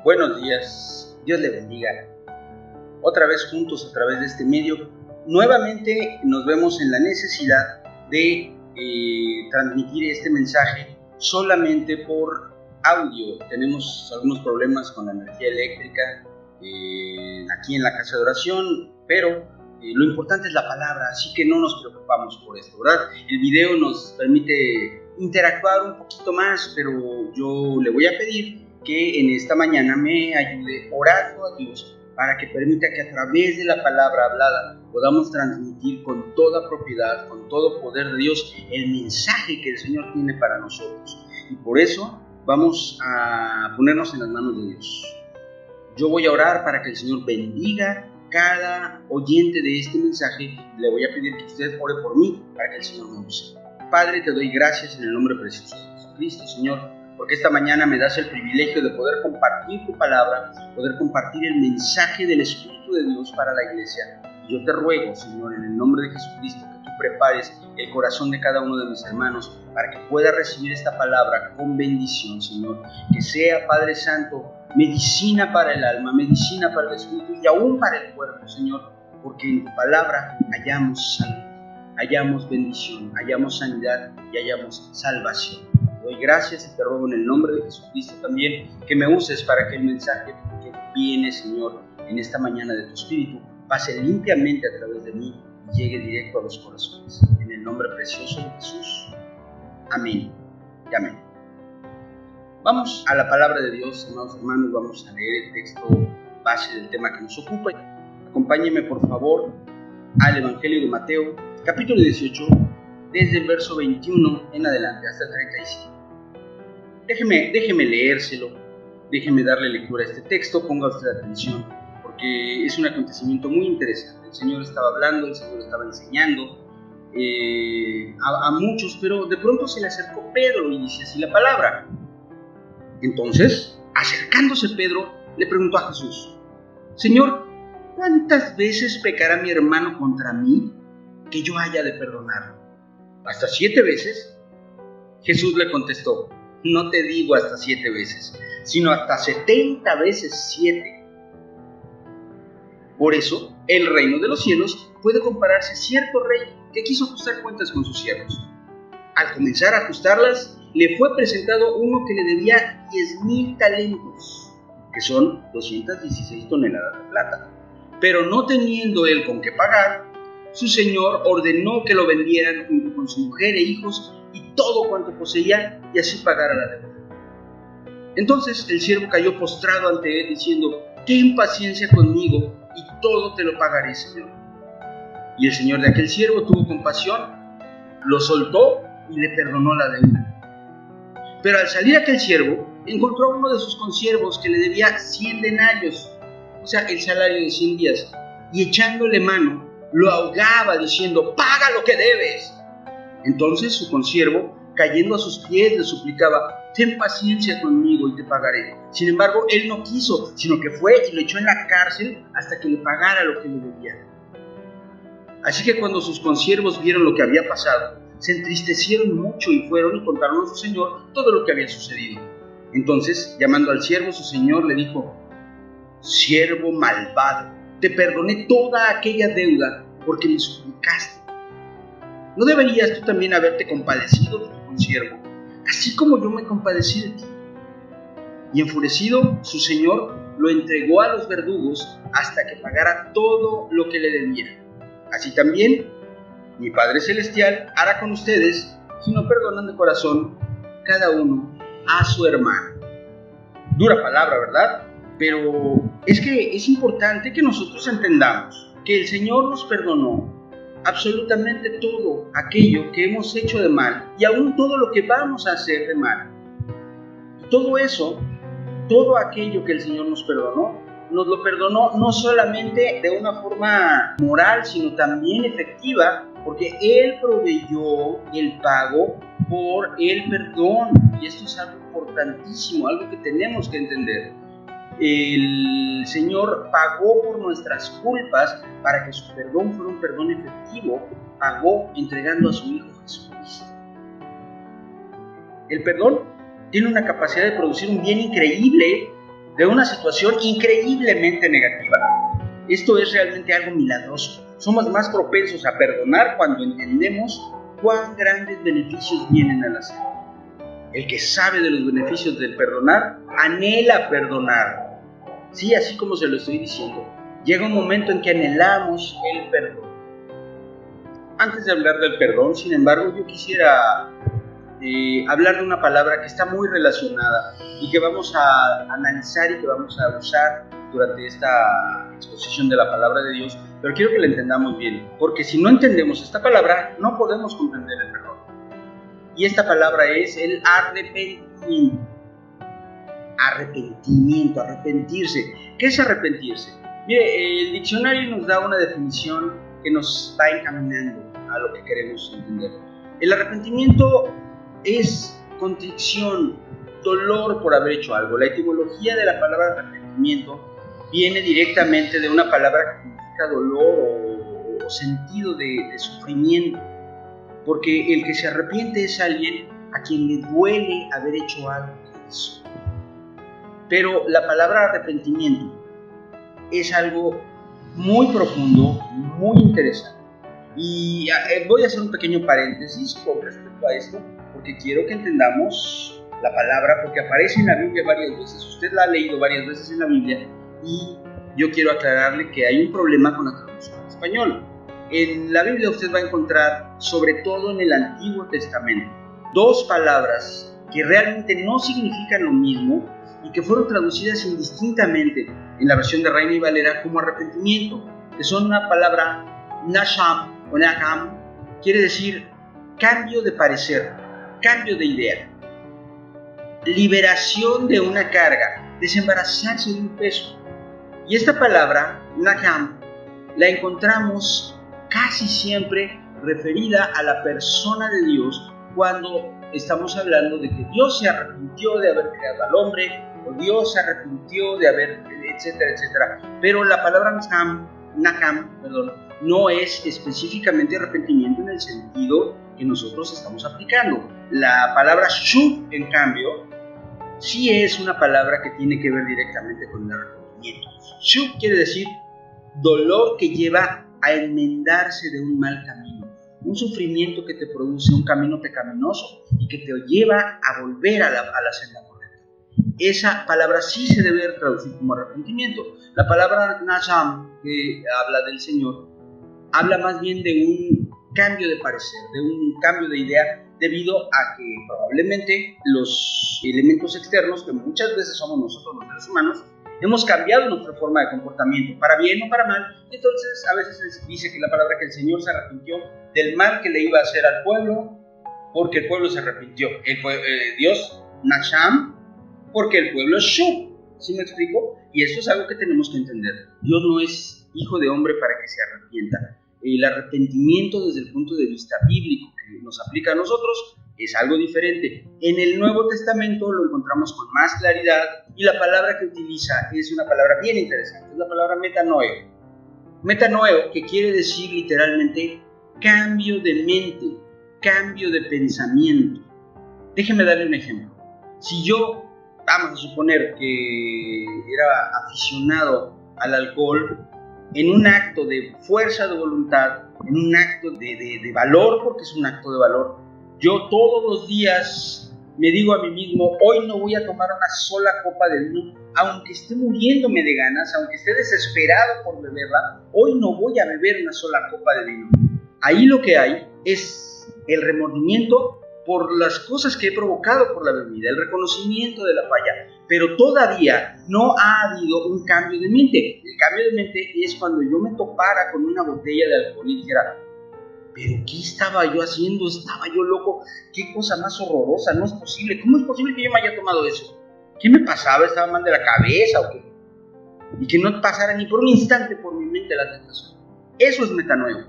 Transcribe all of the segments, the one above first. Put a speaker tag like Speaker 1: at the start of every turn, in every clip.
Speaker 1: Buenos días, Dios le bendiga. Otra vez juntos a través de este medio, nuevamente nos vemos en la necesidad de transmitir este mensaje solamente por audio. Tenemos algunos problemas con la energía eléctrica aquí en la casa de oración, pero lo importante es la palabra, así que no nos preocupamos por esto, ¿verdad? El video nos permite interactuar un poquito más, pero yo le voy a pedir que en esta mañana me ayude orando a Dios para que permita que a través de la palabra hablada podamos transmitir con toda propiedad, con todo poder de Dios, el mensaje que el Señor tiene para nosotros. Y por eso vamos a ponernos en las manos de Dios. Yo voy a orar para que el Señor bendiga cada oyente de este mensaje. Le voy a pedir que usted ore por mí para que el Señor me use. Padre, te doy gracias en el nombre precioso de Jesucristo, Señor, porque esta mañana me das el privilegio de poder compartir tu palabra, poder compartir el mensaje del Espíritu de Dios para la iglesia. Y yo te ruego, Señor, en el nombre de Jesucristo, que tú prepares el corazón de cada uno de mis hermanos para que pueda recibir esta palabra con bendición, Señor. Que sea, Padre Santo, medicina para el alma, medicina para el espíritu y aún para el cuerpo, Señor, porque en tu palabra hallamos salud, hallamos bendición, hallamos sanidad y hallamos salvación. Te doy gracias y te ruego en el nombre de Jesucristo también que me uses para que el mensaje que viene, Señor, en esta mañana de tu Espíritu pase limpiamente a través de mí y llegue directo a los corazones. En el nombre precioso de Jesús. Amén y amén. Vamos a la palabra de Dios, amados hermanos. Vamos a leer el texto base del tema que nos ocupa. Acompáñenme, por favor, al Evangelio de Mateo, capítulo 18, desde el verso 21 en adelante hasta el 35. Déjeme leérselo, déjeme darle lectura a este texto, ponga usted atención, porque es un acontecimiento muy interesante. El Señor estaba hablando, el Señor estaba enseñando a muchos, pero de pronto se le acercó Pedro y dice así la palabra. Entonces, acercándose Pedro, le preguntó a Jesús: Señor, ¿cuántas veces pecará mi hermano contra mí que yo haya de perdonarlo? ¿Hasta 7 veces? Jesús le contestó: no te digo hasta 7 veces, sino hasta 70 veces 7. Por eso, el reino de los cielos puede compararse a cierto rey que quiso ajustar cuentas con sus siervos. Al comenzar a ajustarlas, le fue presentado uno que le debía 10,000 talentos, que son 216 toneladas de plata. Pero no teniendo él con qué pagar, su señor ordenó que lo vendieran junto con su mujer e hijos y todo cuanto poseía, y así pagara la deuda. Entonces el siervo cayó postrado ante él, diciendo: ten paciencia conmigo, y todo te lo pagaré, señor. Y el señor de aquel siervo tuvo compasión, lo soltó y le perdonó la deuda. Pero al salir aquel siervo, encontró a uno de sus consiervos que le debía 100 denarios, o sea, el salario de 100 días, y echándole mano, lo ahogaba diciendo: paga lo que debes. Entonces su consiervo, cayendo a sus pies, le suplicaba: ten paciencia conmigo y te pagaré. Sin embargo, él no quiso, sino que fue y lo echó en la cárcel hasta que le pagara lo que le debía. Así que cuando sus consiervos vieron lo que había pasado, se entristecieron mucho y fueron y contaron a su señor todo lo que había sucedido. Entonces, llamando al siervo, su señor le dijo: siervo malvado, te perdoné toda aquella deuda porque me suplicaste. ¿No deberías tú también haberte compadecido de tu consiervo, así como yo me compadecí de ti? Y enfurecido, su señor lo entregó a los verdugos hasta que pagara todo lo que le debía. Así también mi Padre Celestial hará con ustedes si no perdonan de corazón cada uno a su hermano. Dura palabra, ¿verdad? Pero es que es importante que nosotros entendamos que el Señor nos perdonó absolutamente todo aquello que hemos hecho de mal y aún todo lo que vamos a hacer de mal. Y todo eso, todo aquello que el Señor nos lo perdonó no solamente de una forma moral, sino también efectiva, porque Él proveyó el pago por el perdón. Y esto es algo importantísimo, algo que tenemos que entender. El Señor pagó por nuestras culpas para que su perdón fuera un perdón efectivo. Pagó entregando a su Hijo Jesucristo. El perdón tiene una capacidad de producir un bien increíble de una situación increíblemente negativa. Esto es realmente algo milagroso. Somos más propensos a perdonar cuando entendemos cuán grandes beneficios vienen al hacer. El que sabe de los beneficios del perdonar, anhela perdonar. Sí, así como se lo estoy diciendo. Llega un momento en que anhelamos el perdón. Antes de hablar del perdón, sin embargo, yo quisiera hablar de una palabra que está muy relacionada y que vamos a analizar y que vamos a usar durante esta exposición de la palabra de Dios, pero quiero que la entendamos bien, porque si no entendemos esta palabra, no podemos comprender el perdón. Y esta palabra es el arrepentimiento. Arrepentimiento, arrepentirse. ¿Qué es arrepentirse? Mire, el diccionario nos da una definición que nos va encaminando a lo que queremos entender. El arrepentimiento es contrición, dolor por haber hecho algo. La etimología de la palabra arrepentimiento viene directamente de una palabra que significa dolor o sentido de sufrimiento, porque el que se arrepiente es alguien a quien le duele haber hecho algo que hizo. Pero la palabra arrepentimiento es algo muy profundo, muy interesante. Y voy a hacer un pequeño paréntesis con respecto a esto, porque quiero que entendamos la palabra, porque aparece en la Biblia varias veces. Usted la ha leído varias veces en la Biblia y yo quiero aclararle que hay un problema con la traducción en español. En la Biblia usted va a encontrar, sobre todo en el Antiguo Testamento, dos palabras que realmente no significan lo mismo y que fueron traducidas indistintamente en la versión de Reina y Valera como arrepentimiento, que son una palabra nasham o naham, quiere decir cambio de parecer, cambio de idea, liberación de una carga, desembarazarse de un peso. Y esta palabra, naham, la encontramos casi siempre referida a la persona de Dios cuando estamos hablando de que Dios se arrepintió de haber creado al hombre, o Dios se arrepintió de haber, etcétera, etcétera. Pero la palabra naham, no es específicamente arrepentimiento en el sentido que nosotros estamos aplicando. La palabra shuv, en cambio, sí es una palabra que tiene que ver directamente con el arrepentimiento. Shuv quiere decir dolor que lleva a enmendarse de un mal camino, un sufrimiento que te produce un camino pecaminoso y que te lleva a volver a la senda correcta. Esa palabra sí se debe traducir como arrepentimiento. La palabra nasham, que habla del Señor, habla más bien de un cambio de parecer, de un cambio de idea, debido a que probablemente los elementos externos, que muchas veces somos nosotros los seres humanos, hemos cambiado nuestra forma de comportamiento, para bien o para mal. Entonces a veces dice que la palabra que el Señor se arrepintió del mal que le iba a hacer al pueblo, porque el pueblo se arrepintió. Dios, nasham, porque el pueblo es shuv. ¿Sí me explico? Y esto es algo que tenemos que entender. Dios no es hijo de hombre para que se arrepienta. El arrepentimiento desde el punto de vista bíblico que nos aplica a nosotros es algo diferente. En el Nuevo Testamento lo encontramos con más claridad y la palabra que utiliza es una palabra bien interesante, es la palabra metanoeo. Metanoeo, que quiere decir literalmente cambio de mente, cambio de pensamiento. Déjeme darle un ejemplo. Si yo, vamos a suponer que era aficionado al alcohol, en un acto de fuerza de voluntad, en un acto de valor, porque es un acto de valor, yo todos los días me digo a mí mismo, hoy no voy a tomar una sola copa de vino, aunque esté muriéndome de ganas, aunque esté desesperado por beberla, hoy no voy a beber una sola copa de vino. Ahí lo que hay es el remordimiento por las cosas que he provocado por la bebida, el reconocimiento de la falla, pero todavía no ha habido un cambio de mente. El cambio de mente es cuando yo me topara con una botella de alcohol y dijera, ¿pero qué estaba yo haciendo? ¿Estaba yo loco? ¿Qué cosa más horrorosa? No es posible. ¿Cómo es posible que yo me haya tomado eso? ¿Qué me pasaba? ¿Estaba mal de la cabeza o qué? Y que no pasara ni por un instante por mi mente la tentación. Eso es metanoeo.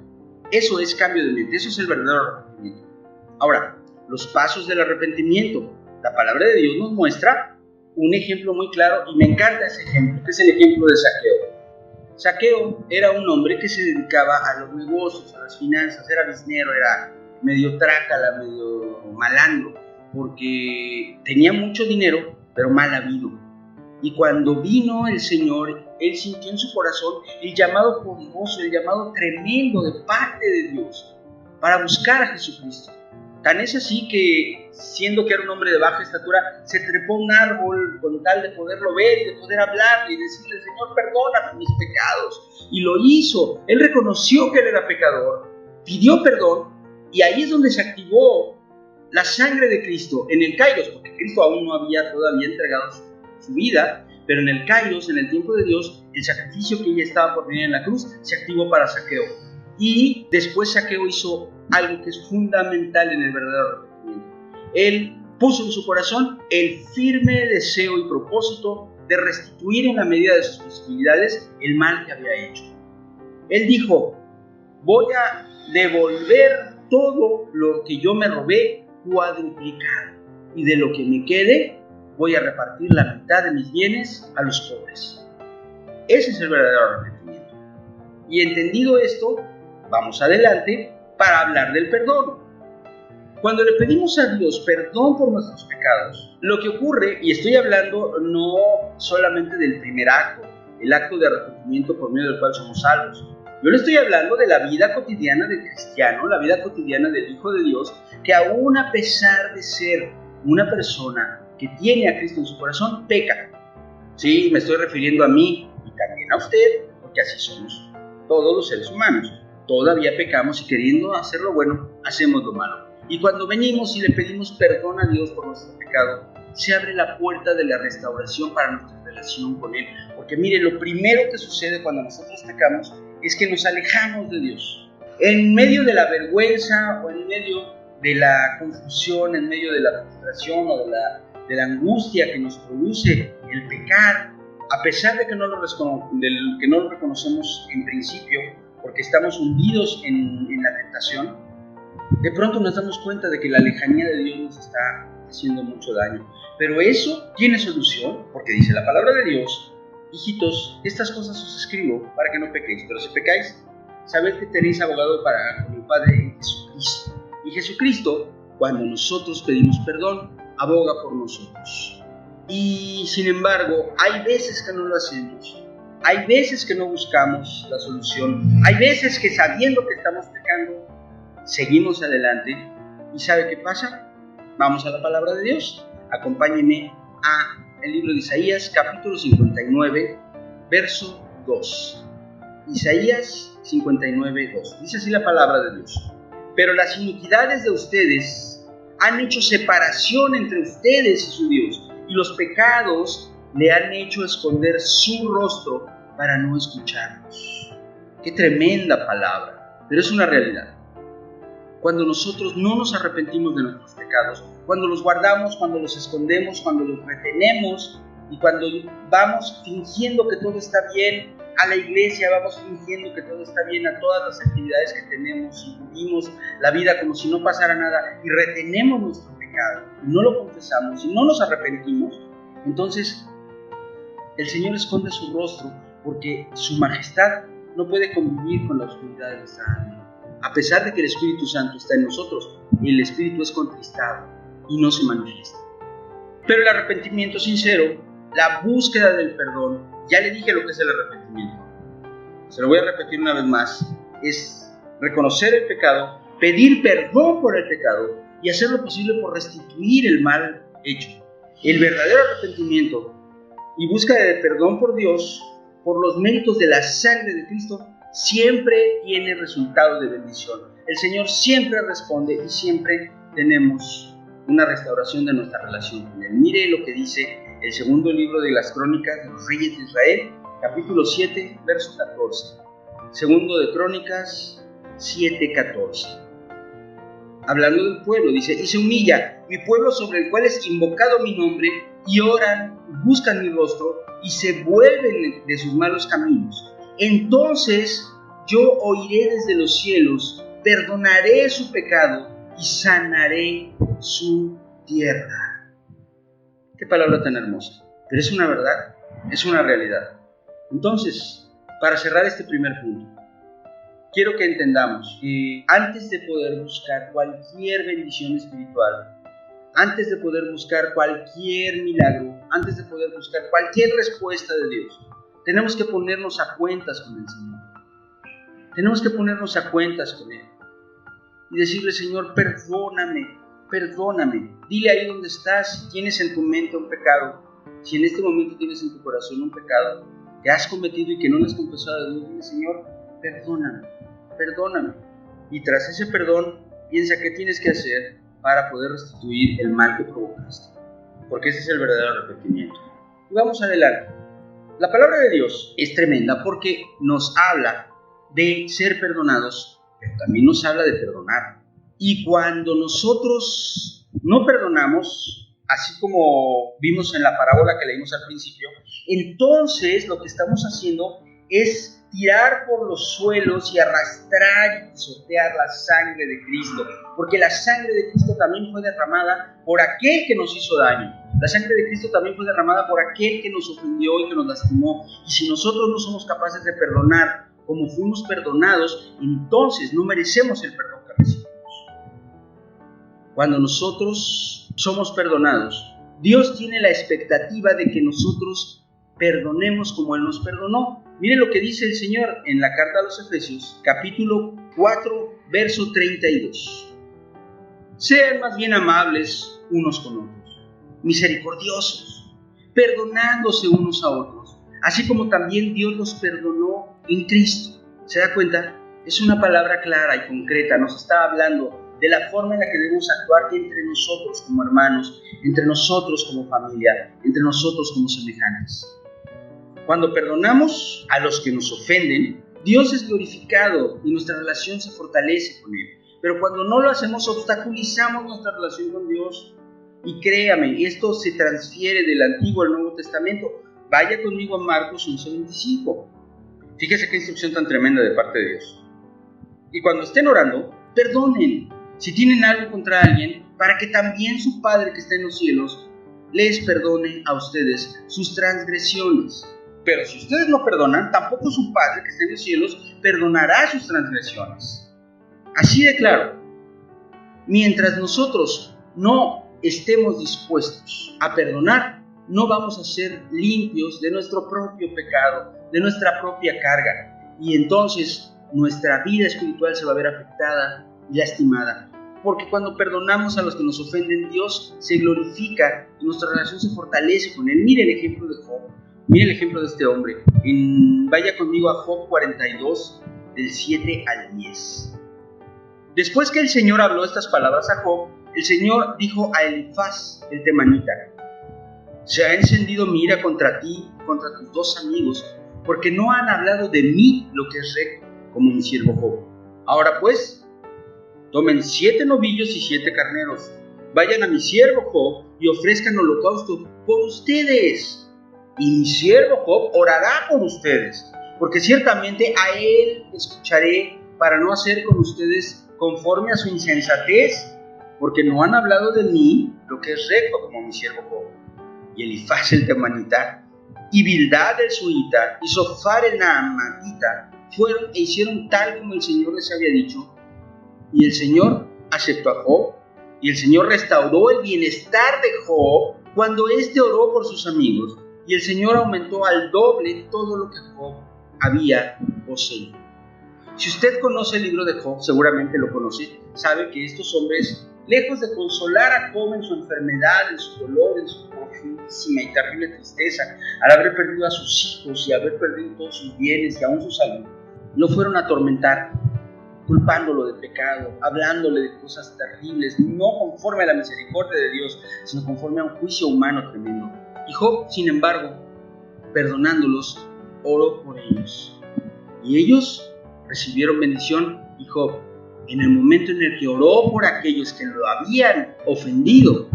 Speaker 1: Eso es cambio de mente. Eso es el verdadero arrepentimiento. Ahora, los pasos del arrepentimiento. La palabra de Dios nos muestra un ejemplo muy claro y me encanta ese ejemplo, que es el ejemplo de Zaqueo. Zaqueo era un hombre que se dedicaba a los negocios, a las finanzas, era biznero, era medio trácala, medio malandro, porque tenía mucho dinero, pero mal habido. Y cuando vino el Señor, él sintió en su corazón el llamado poderoso, el llamado tremendo de parte de Dios para buscar a Jesucristo. Tan es así que, siendo que era un hombre de baja estatura, se trepó a un árbol con tal de poderlo ver y de poder hablarle y decirle: Señor, perdóname mis pecados. Y lo hizo. Él reconoció que él era pecador, pidió perdón, y ahí es donde se activó la sangre de Cristo en el Kairos, porque Cristo aún no había todavía entregado su vida, pero en el Kairos, en el tiempo de Dios, el sacrificio que ya estaba por venir en la cruz se activó para Zaqueo. Y después Zaqueo hizo algo que es fundamental en el verdadero arrepentimiento. Él puso en su corazón el firme deseo y propósito de restituir en la medida de sus posibilidades el mal que había hecho. Él dijo: voy a devolver todo lo que yo me robé cuadruplicado, y de lo que me quede voy a repartir la mitad de mis bienes a los pobres. Ese es el verdadero arrepentimiento. Y entendido esto, vamos adelante para hablar del perdón. Cuando le pedimos a Dios perdón por nuestros pecados, lo que ocurre, y estoy hablando no solamente del primer acto, el acto de arrepentimiento por medio del cual somos salvos. Yo le estoy hablando de la vida cotidiana del cristiano, la vida cotidiana del Hijo de Dios, que aún a pesar de ser una persona que tiene a Cristo en su corazón, peca. Sí, me estoy refiriendo a mí y también a usted, porque así somos todos los seres humanos. Todavía pecamos y, queriendo hacer lo bueno, hacemos lo malo. Y cuando venimos y le pedimos perdón a Dios por nuestro pecado, se abre la puerta de la restauración para nuestra relación con Él. Porque mire, lo primero que sucede cuando nosotros pecamos es que nos alejamos de Dios. En medio de la vergüenza o en medio de la confusión, en medio de la frustración o de la angustia que nos produce el pecar, a pesar de que no lo reconocemos en principio, porque estamos hundidos en la tentación, de pronto nos damos cuenta de que la lejanía de Dios nos está haciendo mucho daño. Pero eso tiene solución, porque dice la palabra de Dios: hijitos, estas cosas os escribo para que no pequéis, pero si pecáis, sabed que tenéis abogado para con el Padre, Jesucristo. Y Jesucristo, cuando nosotros pedimos perdón, aboga por nosotros. Y sin embargo, hay veces que no lo hacemos. Hay veces que no buscamos la solución. Hay veces que, sabiendo que estamos pecando, seguimos adelante. ¿Y sabe qué pasa? Vamos a la palabra de Dios. Acompáñenme a el libro de Isaías, capítulo 59, verso 2. Isaías 59, 2. Dice así la palabra de Dios: pero las iniquidades de ustedes han hecho separación entre ustedes y su Dios, y los pecados le han hecho esconder su rostro para no escucharnos. Qué tremenda palabra, pero es una realidad. Cuando nosotros no nos arrepentimos de nuestros pecados, cuando los guardamos, cuando los escondemos, cuando los retenemos, y cuando vamos fingiendo que todo está bien a la iglesia, vamos fingiendo que todo está bien a todas las actividades que tenemos, y vivimos la vida como si no pasara nada, y retenemos nuestro pecado, y no lo confesamos, y no nos arrepentimos, entonces el Señor esconde su rostro, porque su majestad no puede convivir con la oscuridad de nuestra alma. A pesar de que el Espíritu Santo está en nosotros, el Espíritu es contristado y no se manifiesta. Pero el arrepentimiento sincero, la búsqueda del perdón, ya le dije lo que es el arrepentimiento. Se lo voy a repetir una vez más. Es reconocer el pecado, pedir perdón por el pecado y hacer lo posible por restituir el mal hecho. El verdadero arrepentimiento y búsqueda de perdón por Dios, por los méritos de la sangre de Cristo, siempre tiene resultado de bendición. El Señor siempre responde y siempre tenemos una restauración de nuestra relación con Él. Mire lo que dice el segundo libro de las Crónicas de los Reyes de Israel, capítulo 7, verso 14. Segundo de Crónicas 7, 14. Hablando del pueblo, dice: y se humilla mi pueblo sobre el cual es invocado mi nombre, y oran, buscan mi rostro, y se vuelven de sus malos caminos. Entonces yo oiré desde los cielos, perdonaré su pecado y sanaré su tierra. Qué palabra tan hermosa, pero es una verdad, es una realidad. Entonces, para cerrar este primer punto, quiero que entendamos que antes de poder buscar cualquier bendición espiritual, antes de poder buscar cualquier milagro, antes de poder buscar cualquier respuesta de Dios, tenemos que ponernos a cuentas con el Señor. Tenemos que ponernos a cuentas con Él y decirle: Señor, perdóname. Dile ahí donde estás, si tienes en tu mente un pecado, si en este momento tienes en tu corazón un pecado que has cometido y que no le has confesado a Dios, dile: Señor, perdóname. Y tras ese perdón, piensa qué tienes que hacer para poder restituir el mal que provocaste, porque ese es el verdadero arrepentimiento. Y vamos adelante. La palabra de Dios es tremenda porque nos habla de ser perdonados, pero también nos habla de perdonar. Y cuando nosotros no perdonamos, así como vimos en la parábola que leímos al principio, entonces lo que estamos haciendo es tirar por los suelos y arrastrar y pisotear la sangre de Cristo, porque la sangre de Cristo también fue derramada por aquel que nos hizo daño. La sangre de Cristo también fue derramada por aquel que nos ofendió y que nos lastimó. Y si nosotros no somos capaces de perdonar como fuimos perdonados, entonces no merecemos el perdón que recibimos. Cuando nosotros somos perdonados, Dios tiene la expectativa de que nosotros perdonemos como Él nos perdonó. Mire lo que dice el Señor en la carta a los Efesios, capítulo 4, verso 32. Sean más bien amables unos con otros, misericordiosos, perdonándose unos a otros, así como también Dios los perdonó en Cristo. ¿Se da cuenta? Es una palabra clara y concreta. Nos está hablando de la forma en la que debemos actuar entre nosotros como hermanos, entre nosotros como familia, entre nosotros como semejantes. Cuando perdonamos a los que nos ofenden, Dios es glorificado y nuestra relación se fortalece con Él. Pero cuando no lo hacemos, obstaculizamos nuestra relación con Dios. Y créame, esto se transfiere del Antiguo al Nuevo Testamento. Vaya conmigo a Marcos 11:25. Fíjese qué instrucción tan tremenda de parte de Dios. Y cuando estén orando, perdonen si tienen algo contra alguien, para que también su Padre que está en los cielos les perdone a ustedes sus transgresiones. Pero si ustedes no perdonan, tampoco su Padre que está en los cielos perdonará sus transgresiones. Así de claro. Mientras nosotros no estemos dispuestos a perdonar, no vamos a ser limpios de nuestro propio pecado, de nuestra propia carga. Y entonces nuestra vida espiritual se va a ver afectada y lastimada. Porque cuando perdonamos a los que nos ofenden, Dios se glorifica y nuestra relación se fortalece con Él. Mire el ejemplo de Job. Mire el ejemplo de este hombre. Vaya conmigo a Job 42, del 7 al 10. Después que el Señor habló estas palabras a Job, el Señor dijo a Elifaz, el temanita: se ha encendido mi ira contra ti y contra tus dos amigos, porque no han hablado de mí lo que es recto, como mi siervo Job. Ahora pues, tomen 7 novillos y 7 carneros, vayan a mi siervo Job y ofrezcan holocausto por ustedes. Y mi siervo Job orará por ustedes, porque ciertamente a él escucharé para no hacer con ustedes conforme a su insensatez, porque no han hablado de mí lo que es recto, como mi siervo Job. Y Elifaz el temanita, y Bildad el suita, y Sofar el naamatita fueron e hicieron tal como el Señor les había dicho. Y el Señor aceptó a Job, y el Señor restauró el bienestar de Job cuando éste oró por sus amigos, y el Señor aumentó al doble todo lo que Job había poseído. Si usted conoce el libro de Job, seguramente lo conoce, sabe que estos hombres, lejos de consolar a Job en su enfermedad, en su dolor, en su profundísima y terrible tristeza, al haber perdido a sus hijos y haber perdido todos sus bienes y aún su salud, lo fueron a atormentar, culpándolo de pecado, hablándole de cosas terribles, no conforme a la misericordia de Dios, sino conforme a un juicio humano tremendo. Y Job, sin embargo, perdonándolos, oró por ellos. Y ellos recibieron bendición, y Job, en el momento en el que oró por aquellos que lo habían ofendido,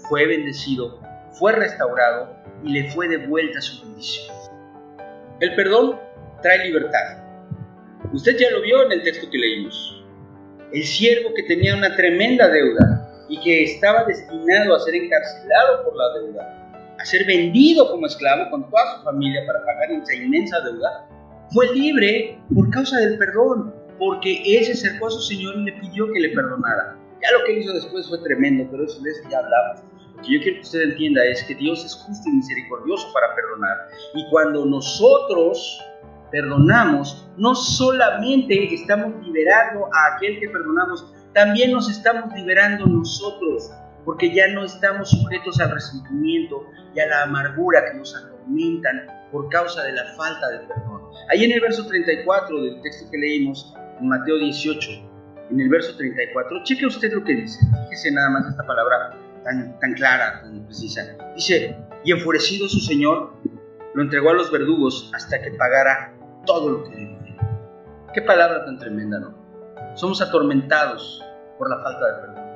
Speaker 1: fue bendecido, fue restaurado y le fue devuelta su bendición. El perdón trae libertad. Usted ya lo vio en el texto que leímos. El siervo que tenía una tremenda deuda y que estaba destinado a ser encarcelado por la deuda, a ser vendido como esclavo con toda su familia para pagar esa inmensa deuda, fue libre por causa del perdón, porque él se acercó a su Señor y le pidió que le perdonara. Ya lo que él hizo después fue tremendo, pero de eso ya hablamos. Lo que yo quiero que usted entienda es que Dios es justo y misericordioso para perdonar. Y cuando nosotros perdonamos, no solamente estamos liberando a aquel que perdonamos, también nos estamos liberando nosotros, porque ya no estamos sujetos al resentimiento y a la amargura que nos atormentan por causa de la falta de perdón. Ahí en el verso 34 del texto que leímos, en Mateo 18, en el verso 34, cheque usted lo que dice. Fíjese nada más esta palabra tan clara, tan precisa. Dice, y enfurecido su señor, lo entregó a los verdugos hasta que pagara todo lo que debía. Qué palabra tan tremenda, ¿no? Somos atormentados por la falta de perdón.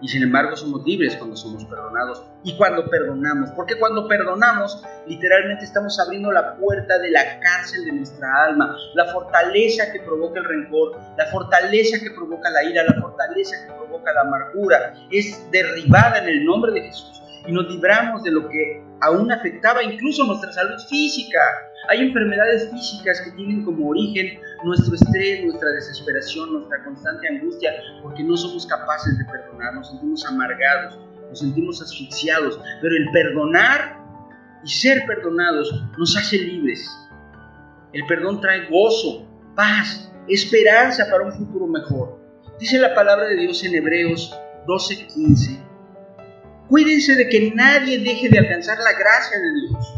Speaker 1: Y sin embargo somos libres cuando somos perdonados y cuando perdonamos. Porque cuando perdonamos, literalmente estamos abriendo la puerta de la cárcel de nuestra alma. La fortaleza que provoca el rencor, la fortaleza que provoca la ira, la fortaleza que provoca la amargura, es derribada en el nombre de Jesús. Y nos libramos de lo que aún afectaba incluso nuestra salud física. Hay enfermedades físicas que tienen como origen nuestro estrés, nuestra desesperación, nuestra constante angustia, porque no somos capaces de perdonar, nos sentimos amargados, nos sentimos asfixiados. Pero el perdonar y ser perdonados nos hace libres. El perdón trae gozo, paz, esperanza para un futuro mejor. Dice la palabra de Dios en Hebreos 12:15. Cuídense de que nadie deje de alcanzar la gracia de Dios,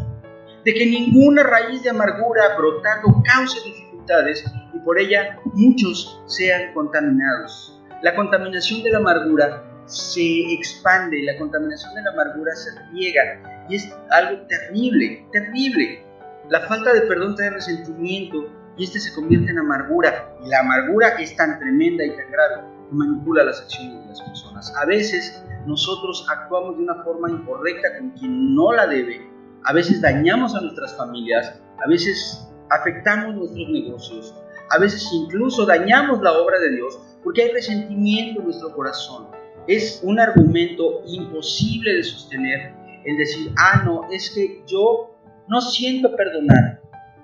Speaker 1: de que ninguna raíz de amargura brotando cause dificultades y por ella muchos sean contaminados. La contaminación de la amargura se expande, la contaminación de la amargura se riega y es algo terrible, terrible. La falta de perdón trae resentimiento y este se convierte en amargura, y la amargura es tan tremenda y tan grave que manipula las acciones de las personas. A veces nosotros actuamos de una forma incorrecta con quien no la debe, a veces dañamos a nuestras familias, a veces afectamos nuestros negocios, a veces incluso dañamos la obra de Dios porque hay resentimiento en nuestro corazón. Es un argumento imposible de sostener el decir, no, es que yo no siento perdonar.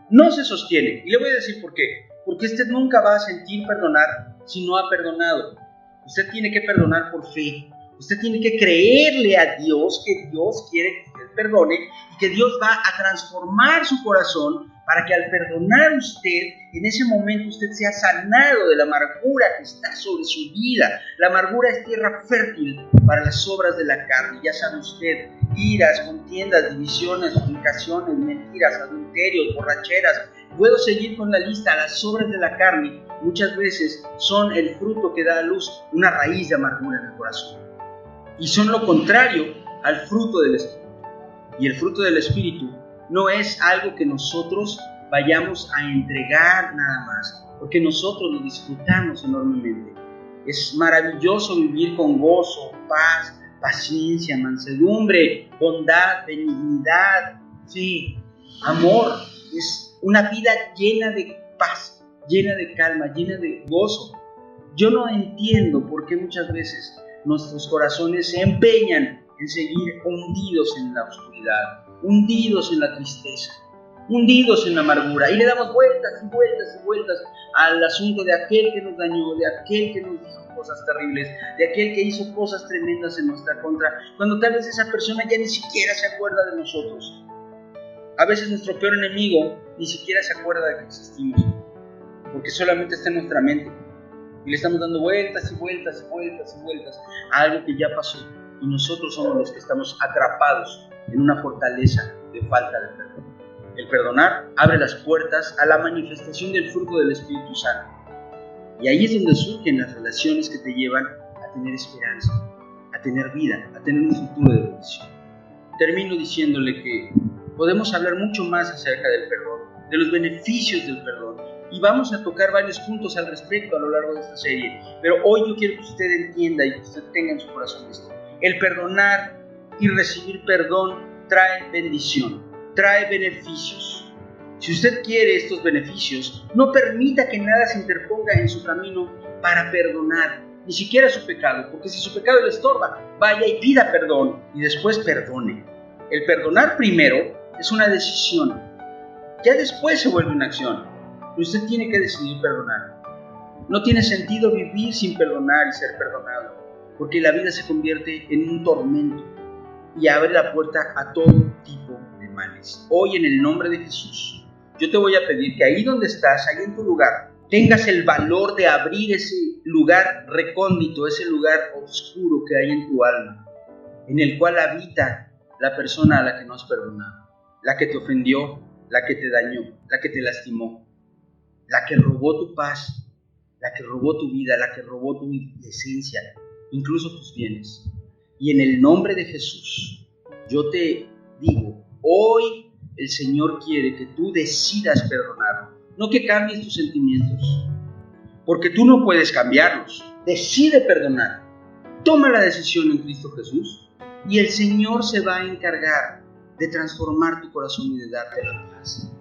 Speaker 1: No se sostiene. Y le voy a decir por qué. Porque usted nunca va a sentir perdonar si no ha perdonado. Usted tiene que perdonar por fe. Usted tiene que creerle a Dios que Dios quiere que usted perdone y que Dios va a transformar su corazón para que al perdonar usted, en ese momento usted sea sanado de la amargura que está sobre su vida. La amargura es tierra fértil para las obras de la carne. Ya sabe usted, iras, contiendas, divisiones, fornicaciones, mentiras, adulterios, borracheras. Puedo seguir con la lista. Las obras de la carne muchas veces son el fruto que da a luz una raíz de amargura en el corazón. Y son lo contrario al fruto del Espíritu. Y el fruto del Espíritu no es algo que nosotros vayamos a entregar nada más, porque nosotros lo disfrutamos enormemente. Es maravilloso vivir con gozo, paz, paciencia, mansedumbre, bondad, benignidad, fe, amor. Es una vida llena de paz, llena de calma, llena de gozo. Yo no entiendo por qué muchas veces nuestros corazones se empeñan en seguir hundidos en la oscuridad, hundidos en la tristeza, hundidos en la amargura, y le damos vueltas y vueltas y vueltas al asunto de aquel que nos dañó, de aquel que nos dijo cosas terribles, de aquel que hizo cosas tremendas en nuestra contra, cuando tal vez esa persona ya ni siquiera se acuerda de nosotros. A veces nuestro peor enemigo ni siquiera se acuerda de que existimos, porque solamente está en nuestra mente. Y le estamos dando vueltas y vueltas y vueltas y vueltas a algo que ya pasó. Y nosotros somos los que estamos atrapados en una fortaleza de falta de perdón. El perdonar abre las puertas a la manifestación del fruto del Espíritu Santo. Y ahí es donde surgen las relaciones que te llevan a tener esperanza, a tener vida, a tener un futuro de bendición. Termino diciéndole que podemos hablar mucho más acerca del perdón, de los beneficios del perdón. Y vamos a tocar varios puntos al respecto a lo largo de esta serie. Pero hoy yo quiero que usted entienda y que usted tenga en su corazón esto. El perdonar y recibir perdón trae bendición, trae beneficios. Si usted quiere estos beneficios, no permita que nada se interponga en su camino para perdonar, ni siquiera su pecado, porque si su pecado le estorba, vaya y pida perdón y después perdone. El perdonar primero es una decisión, ya después se vuelve una acción. Usted tiene que decidir perdonar. No tiene sentido vivir sin perdonar y ser perdonado, porque la vida se convierte en un tormento y abre la puerta a todo tipo de males. Hoy, en el nombre de Jesús, yo te voy a pedir que ahí donde estás, ahí en tu lugar, tengas el valor de abrir ese lugar recóndito, ese lugar oscuro que hay en tu alma, en el cual habita la persona a la que no has perdonado, la que te ofendió, la que te dañó, la que te lastimó, la que robó tu paz, la que robó tu vida, la que robó tu esencia, incluso tus bienes. Y en el nombre de Jesús, yo te digo, hoy el Señor quiere que tú decidas perdonarlo, no que cambies tus sentimientos, porque tú no puedes cambiarlos. Decide perdonar. Toma la decisión en Cristo Jesús y el Señor se va a encargar de transformar tu corazón y de darte la paz.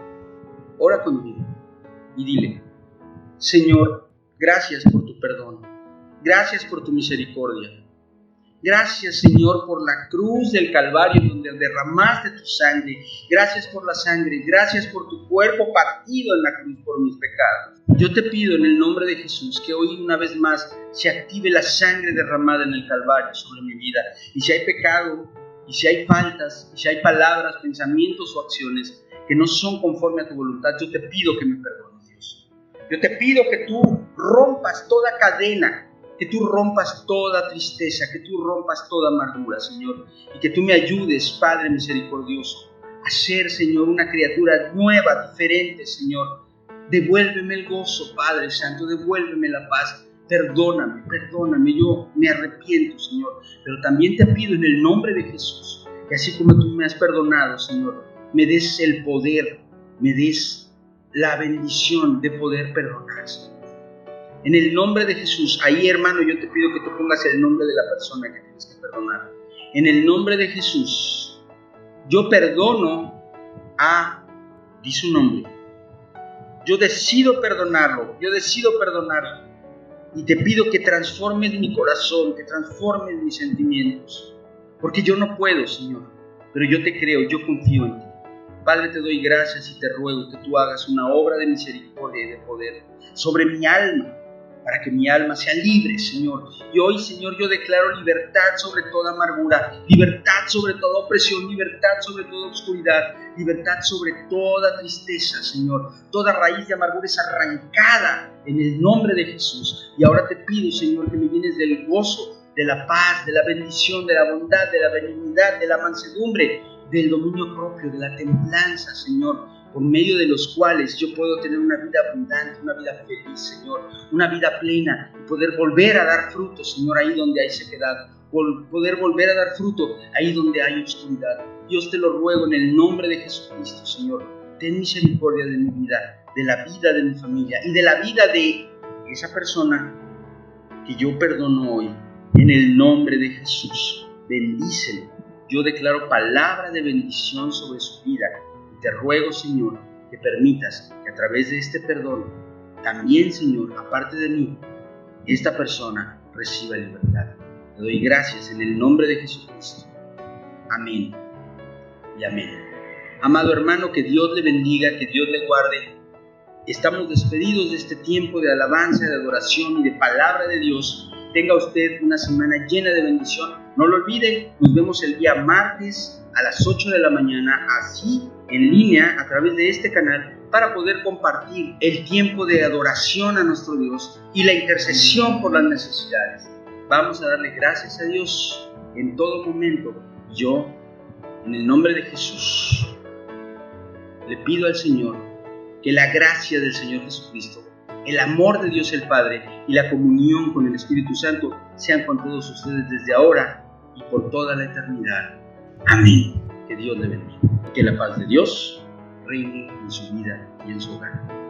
Speaker 1: Ora conmigo y dile: Señor, gracias por tu perdón. Gracias por tu misericordia. Gracias, Señor, por la cruz del Calvario donde derramaste tu sangre. Gracias por la sangre. Gracias por tu cuerpo partido en la cruz por mis pecados. Yo te pido en el nombre de Jesús que hoy una vez más se active la sangre derramada en el Calvario sobre mi vida. Y si hay pecado, y si hay faltas, y si hay palabras, pensamientos o acciones que no son conforme a tu voluntad, yo te pido que me perdones, Dios. Yo te pido que tú rompas toda cadena, que tú rompas toda tristeza, que tú rompas toda amargura, Señor, y que tú me ayudes, Padre misericordioso, a ser, Señor, una criatura nueva, diferente, Señor. Devuélveme el gozo, Padre Santo, devuélveme la paz. Perdóname, yo me arrepiento, Señor, pero también te pido en el nombre de Jesús, que así como tú me has perdonado, Señor, me des el poder, me des la bendición de poder perdonar, Señor. En el nombre de Jesús, ahí, hermano, yo te pido que tú pongas el nombre de la persona que tienes que perdonar. En el nombre de Jesús, yo perdono di su nombre. Yo decido perdonarlo, y te pido que transformes mi corazón, que transformes mis sentimientos, porque yo no puedo, Señor, pero yo te creo, yo confío en ti. Padre, te doy gracias y te ruego que tú hagas una obra de misericordia y de poder sobre mi alma, para que mi alma sea libre, Señor. Y hoy, Señor, yo declaro libertad sobre toda amargura, libertad sobre toda opresión, libertad sobre toda oscuridad, libertad sobre toda tristeza, Señor. Toda raíz de amargura es arrancada en el nombre de Jesús. Y ahora te pido, Señor, que me llenes del gozo, de la paz, de la bendición, de la bondad, de la benignidad, de la mansedumbre, del dominio propio, de la templanza, Señor, por medio de los cuales yo puedo tener una vida abundante, una vida feliz, Señor, una vida plena, y poder volver a dar fruto, Señor, ahí donde hay sequedad, poder volver a dar fruto ahí donde hay oscuridad. Dios, te lo ruego en el nombre de Jesucristo, Señor, ten misericordia de mi vida, de la vida de mi familia y de la vida de esa persona que yo perdono hoy. En el nombre de Jesús, bendícelo. Yo declaro palabra de bendición sobre su vida. Te ruego, Señor, que permitas que a través de este perdón, también, Señor, aparte de mí, esta persona reciba libertad. Te doy gracias en el nombre de Jesucristo. Amén y amén. Amado hermano, que Dios le bendiga, que Dios le guarde. Estamos despedidos de este tiempo de alabanza, de adoración y de palabra de Dios. Tenga usted una semana llena de bendición. No lo olvide, nos vemos el día martes a las 8 de la mañana, así en línea a través de este canal, para poder compartir el tiempo de adoración a nuestro Dios y la intercesión por las necesidades. Vamos a darle gracias a Dios en todo momento. Yo, en el nombre de Jesús, le pido al Señor que la gracia del Señor Jesucristo, el amor de Dios el Padre y la comunión con el Espíritu Santo sean con todos ustedes desde ahora y por toda la eternidad. Amén. Que Dios le bendiga. Que la paz de Dios reine en su vida y en su hogar.